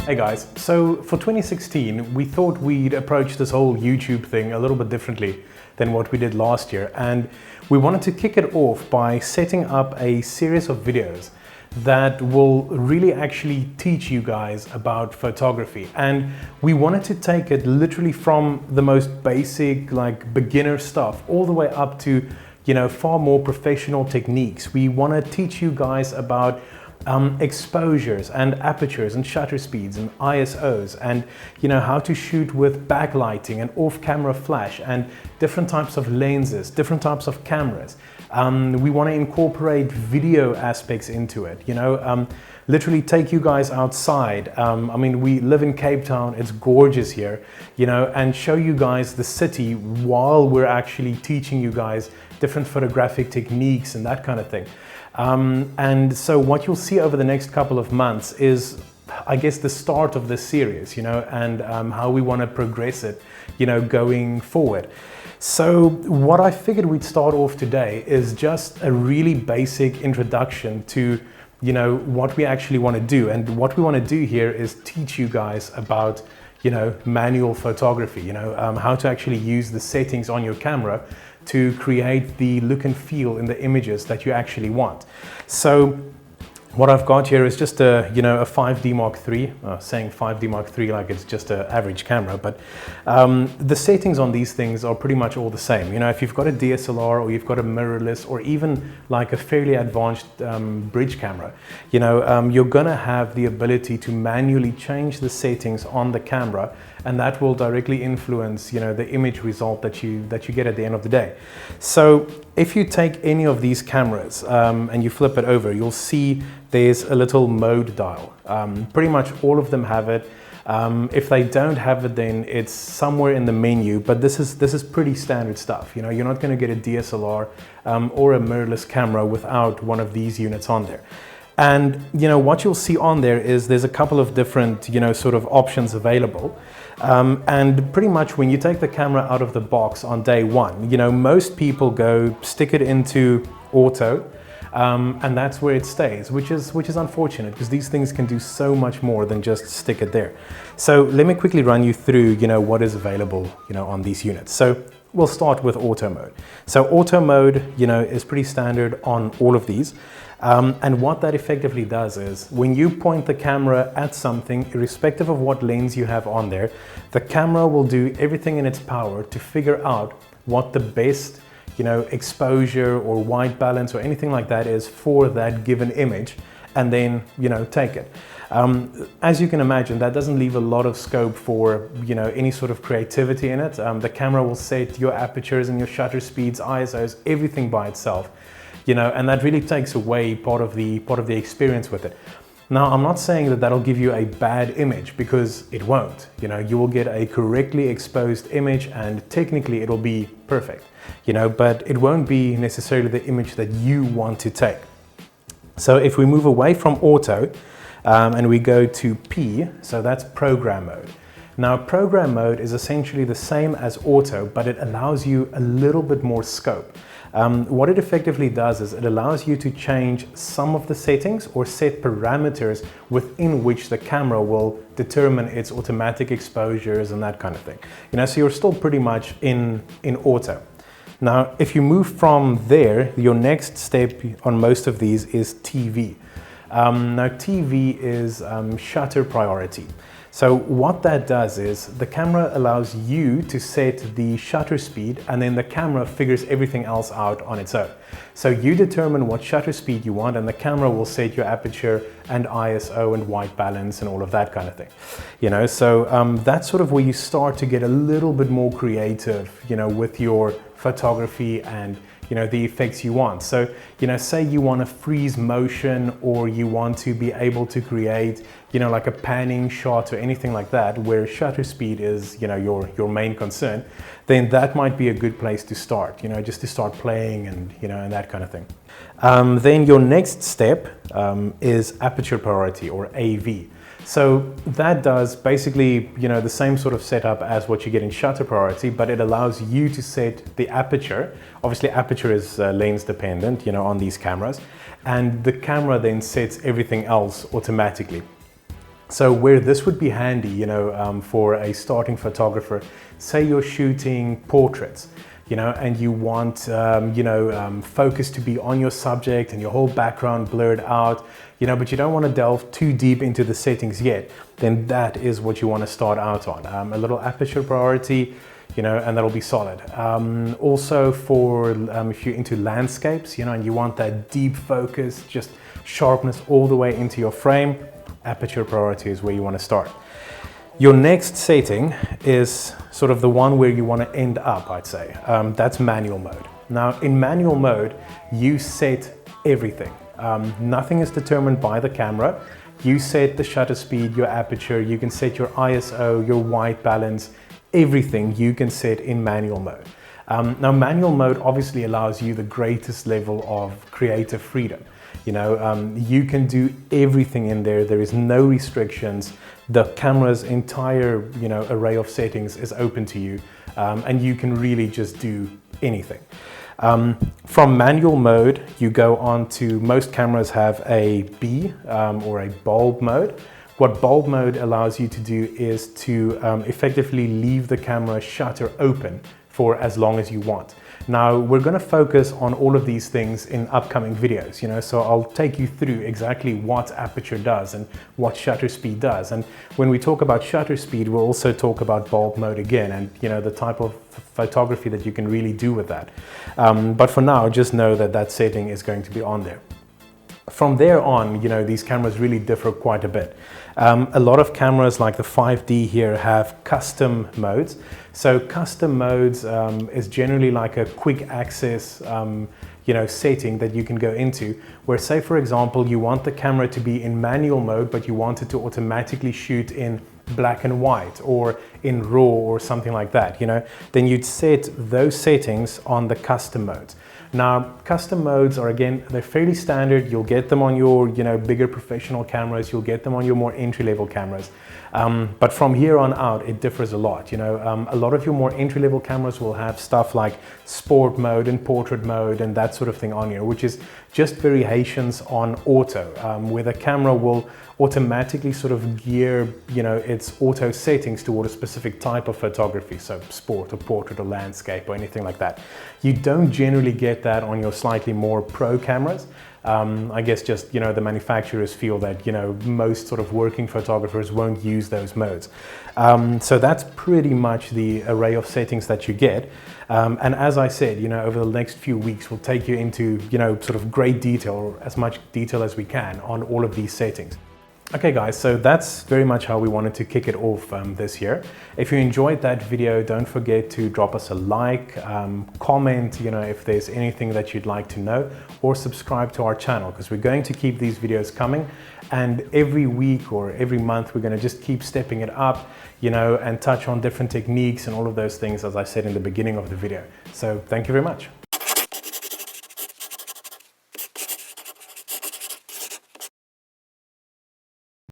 Hey guys, so for 2016 we thought we'd approach this whole YouTube thing a little bit differently than what we did last year, and we wanted to kick it off by setting up a series of videos that will really actually teach you guys about photography. And we wanted to take it literally from the most basic, like beginner stuff, all the way up to, you know, far more professional techniques. We want to teach you guys about exposures and apertures and shutter speeds and ISOs, and you know, how to shoot with backlighting and off-camera flash and different types of lenses, different types of cameras. We want to incorporate video aspects into it, you know, literally take you guys outside. I mean, we live in Cape Town, it's gorgeous here, you know, and show you guys the city while we're actually teaching you guys different photographic techniques and that kind of thing. And so what you'll see over the next couple of months is, I guess, the start of this series, you know, and how we want to progress it, you know, going forward. So what I figured we'd start off today is just a really basic introduction to, you know, what we actually want to do. And what we want to do here is teach you guys about, you know, manual photography, you know, how to actually use the settings on your camera to create the look and feel in the images that you actually want. So what I've got here is just a, you know, a 5D Mark III, saying 5D Mark III like it's just an average camera, but the settings on these things are pretty much all the same. You know, if you've got a DSLR or you've got a mirrorless or even like a fairly advanced bridge camera, you know, you're gonna have the ability to manually change the settings on the camera, and that will directly influence, you know, the image result that you get at the end of the day. So if you take any of these cameras and you flip it over, you'll see there's a little mode dial. Pretty much all of them have it. If they don't have it, then it's somewhere in the menu, but this is pretty standard stuff. You know, you're not going to get a DSLR or a mirrorless camera without one of these units on there. And you know, what you'll see on there is there's a couple of different, you know, sort of options available. And pretty much when you take the camera out of the box on day one, you know, most people go stick it into auto, and that's where it stays, which is unfortunate, because these things can do so much more than just stick it there. So let me quickly run you through, you know, what is available, you know, on these units. So we'll start with auto mode. So auto mode, you know, is pretty standard on all of these. And what that effectively does is when you point the camera at something, irrespective of what lens you have on there, the camera will do everything in its power to figure out what the best, you know, exposure or white balance or anything like that is for that given image, and then, you know, take it. As you can imagine, that doesn't leave a lot of scope for, you know, any sort of creativity in it. The camera will set your apertures and your shutter speeds, ISOs, everything by itself. You know, and that really takes away part of the experience with it. Now, I'm not saying that that'll give you a bad image, because it won't. You know, you will get a correctly exposed image, and technically it'll be perfect. You know, but it won't be necessarily the image that you want to take. So if we move away from auto and we go to P, so that's program mode. Now, program mode is essentially the same as auto, but it allows you a little bit more scope. What it effectively does is it allows you to change some of the settings or set parameters within which the camera will determine its automatic exposures and that kind of thing. You know, so you're still pretty much in auto. Now, if you move from there, your next step on most of these is TV. Now, TV is shutter priority. So what that does is the camera allows you to set the shutter speed, and then the camera figures everything else out on its own. So you determine what shutter speed you want, and the camera will set your aperture and ISO and white balance and all of that kind of thing. You know, so that's sort of where you start to get a little bit more creative, you know, with your photography and, you know, the effects you want. So, you know, say you want to freeze motion, or you want to be able to create, you know, like a panning shot or anything like that, where shutter speed is, you know, your main concern, then that might be a good place to start, you know, just to start playing and, you know, and that kind of thing. Then your next step is Aperture Priority, or AV. So that does basically, you know, the same sort of setup as what you get in Shutter Priority, but it allows you to set the aperture. Obviously, aperture is lens dependent, you know, on these cameras, and the camera then sets everything else automatically. So where this would be handy, for a starting photographer, say you're shooting portraits, and you want, focus to be on your subject and your whole background blurred out, but you don't want to delve too deep into the settings yet, then that is what you want to start out on. A little aperture priority, and that'll be solid. Also for, if you're into landscapes, and you want that deep focus, just sharpness all the way into your frame, aperture priority is where you want to start. Your next setting is sort of the one where you want to end up, I'd say. That's manual mode. Now, in manual mode, you set everything. Nothing is determined by the camera. You set the shutter speed, your aperture, you can set your ISO, your white balance, everything you can set in manual mode. Now, manual mode obviously allows you the greatest level of creative freedom. You can do everything in there. There is no restrictions. The camera's entire, array of settings is open to you, and you can really just do anything. From manual mode, you go on to, most cameras have a B or a bulb mode. What bulb mode allows you to do is to effectively leave the camera shutter open for as long as you want. Now, we're going to focus on all of these things in upcoming videos, so I'll take you through exactly what aperture does and what shutter speed does. And when we talk about shutter speed, we'll also talk about bulb mode again and, the type of photography that you can really do with that. But for now, just know that that setting is going to be on there. From there on, these cameras really differ quite a bit. A lot of cameras like the 5D here have custom modes. So custom modes is generally like a quick access setting that you can go into, where, say for example, you want the camera to be in manual mode, but you want it to automatically shoot in black and white or in RAW or something like that, then you'd set those settings on the custom modes. Now, custom modes are, again, they're fairly standard. You'll get them on your, bigger professional cameras. You'll get them on your more entry-level cameras. But from here on out, it differs a lot. A lot of your more entry-level cameras will have stuff like sport mode and portrait mode and that sort of thing on here, which is just variations on auto, where the camera will automatically sort of gear, its auto settings toward a specific type of photography, so sport or portrait or landscape or anything like that. You don't generally get that on your slightly more pro cameras. I guess just, the manufacturers feel that, most sort of working photographers won't use those modes. So that's pretty much the array of settings that you get. And as I said, over the next few weeks, we'll take you into, sort of great detail, or as much detail as we can on all of these settings. Okay guys, so that's very much how we wanted to kick it off this year. If you enjoyed that video, don't forget to drop us a like, comment, if there's anything that you'd like to know, or subscribe to our channel, because we're going to keep these videos coming, and every week or every month we're going to just keep stepping it up, and touch on different techniques and all of those things, as I said in the beginning of the video. So thank you very much.